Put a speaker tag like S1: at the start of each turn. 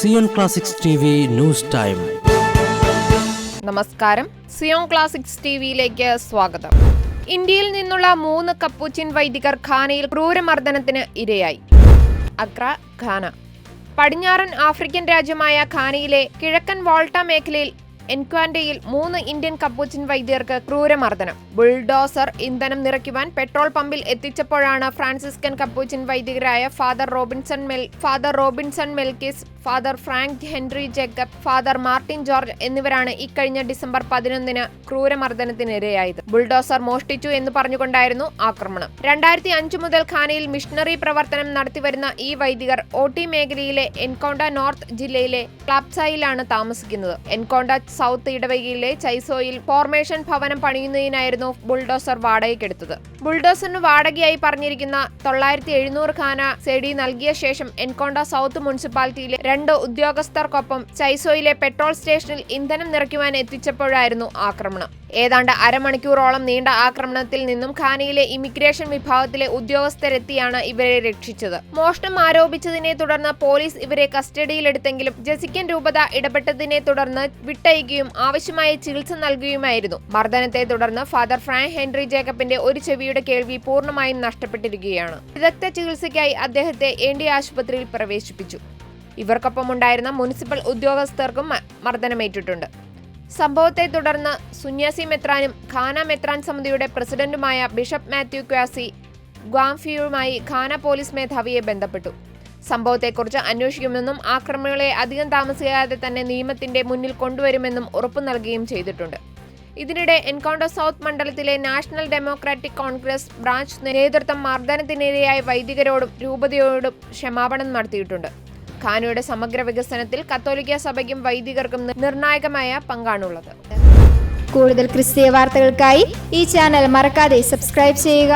S1: Zion classics TV news time.
S2: നമസ്കാരം, Zion classics TVയിലേക്ക് സ്വാഗതം. ഇന്ത്യയിൽ നിന്നുള്ള 3 കപ്പുച്ചിൻ വൈദികർ ഘാനയിൽ ക്രൂരമർദ്ദനത്തിന് ഇരയായി. അക്ര, ഘാന. പടിഞ്ഞാറൻ ആഫ്രിക്കൻ രാജ്യമായ ഘാനയിലെ കിഴക്കൻ വോൾട്ട മേഖലയിൽ എൻക്വാൻഡയിൽ 3 ഇന്ത്യൻ കപ്പുച്ചിൻ വൈദികർക്ക് ക്രൂരമർദ്ദനം. ബുൾഡോസർ ഇന്ധനം നിറയ്ക്കുവാൻ പെട്രോൾ പമ്പിൽ എത്തിച്ചപ്പോഴാണ് ഫ്രാൻസിസ്കൻ കപ്പുച്ചിൻ വൈദികരായ father Robinson Melkis, father Frank Henry Jacob, father Martin George എന്നിവരാണ് ഇക്കഴിഞ്ഞ ഡിസംബർ 11 ക്രൂരമർദ്ദനത്തിനിരയായത്. ബുൾഡോസർ മോഷ്ടിച്ചു എന്ന് പറഞ്ഞുകൊണ്ടായിരുന്നു ആക്രമണം. 2005 മുതൽ ഘാനയിൽ മിഷണറി പ്രവർത്തനം നടത്തിവരുന്ന ഈ വൈദികർ ഓട്ടി മേഖലയിലെ എൻകോണ്ട നോർത്ത് ജില്ലയിലെ ക്ലാപ്സായിലാണ് താമസിക്കുന്നത്. എൻകോണ്ട സൗത്ത് ഇടവകയിലെ ചൈസോയിൽ ഫോർമേഷൻ ഭവനം പണിയുന്നതിനായിരുന്നു ബുൾഡോസർ വാടകയ്ക്കെടുത്തത്. ബുൾഡോസറിന് വാടകയായി പറഞ്ഞിരിക്കുന്ന 9,700 ഘാന സെഡി നൽകിയ ശേഷം എൻകോണ്ട സൗത്ത് മുനിസിപ്പാലിറ്റിയിലെ 2 ഉദ്യോഗസ്ഥർക്കൊപ്പം ചൈസോയിലെ പെട്രോൾ സ്റ്റേഷനിൽ ഇന്ധനം നിറയ്ക്കുവാൻ എത്തിച്ചപ്പോഴായിരുന്നു ആക്രമണം. ഏതാണ്ട് അരമണിക്കൂറോളം നീണ്ട ആക്രമണത്തിൽ നിന്നും ഘാനയിലെ ഇമിഗ്രേഷൻ വിഭാഗത്തിലെ ഉദ്യോഗസ്ഥരെത്തിയാണ് ഇവരെ രക്ഷിച്ചത്. മോഷണം ആരോപിച്ചതിനെ തുടർന്ന് പോലീസ് ഇവരെ കസ്റ്റഡിയിലെടുത്തെങ്കിലും ജസിക്കൻ രൂപത ഇടപെട്ടതിനെ തുടർന്ന് വിട്ടയക്കുകയും ആവശ്യമായ ചികിത്സ നൽകുകയുമായിരുന്നു. മർദ്ദനത്തെ തുടർന്ന് ഫാദർ ഫ്രാങ്ക് ഹെൻറി ജേക്കബിന്റെ ഒരു ചെവിയുടെ കേൾവി പൂർണ്ണമായും നഷ്ടപ്പെട്ടിരിക്കുകയാണ്. വിദഗ്ധ ചികിത്സയ്ക്കായി അദ്ദേഹത്തെ ഏണ്ടി ആശുപത്രിയിൽ പ്രവേശിപ്പിച്ചു. ഇവർക്കൊപ്പമുണ്ടായിരുന്ന മുനിസിപ്പൽ ഉദ്യോഗസ്ഥർക്കും മർദ്ദനമേറ്റിട്ടുണ്ട്. സംഭവത്തെ തുടർന്ന് സുന്യാസി മെത്രാനും ഘാന മെത്രാൻ സമിതിയുടെ പ്രസിഡന്റുമായ ബിഷപ്പ് മാത്യു ക്വാസി ഗ്വാംഫിയുമായി ഘാന പോലീസ് മേധാവിയെ ബന്ധപ്പെട്ടു. സംഭവത്തെക്കുറിച്ച് അന്വേഷിക്കുമെന്നും ആക്രമണങ്ങളെ അധികം താമസിയാതെ തന്നെ നിയമത്തിന്റെ മുന്നിൽ കൊണ്ടുവരുമെന്നും ഉറപ്പു നൽകുകയും ചെയ്തിട്ടുണ്ട്. ഇതിനിടെ എൻകൗണ്ടർ സൗത്ത് മണ്ഡലത്തിലെ നാഷണൽ ഡെമോക്രാറ്റിക് കോൺഗ്രസ് ബ്രാഞ്ച് നേതൃത്വം മർദ്ദനത്തിനിരയായ വൈദികരോടും രൂപതയോടും ക്ഷമാപണം നടത്തിയിട്ടുണ്ട്. ഘാനയുടെ സമഗ്ര വികസനത്തിൽ കത്തോലിക്ക സഭയ്ക്കും വൈദികർക്കും നിർണായകമായ പങ്കാണുള്ളത്.
S3: കൂടുതൽ ക്രിസ്തീയ വാർത്തകൾക്കായി ഈ ചാനൽ മറക്കാതെ സബ്സ്ക്രൈബ് ചെയ്യുക.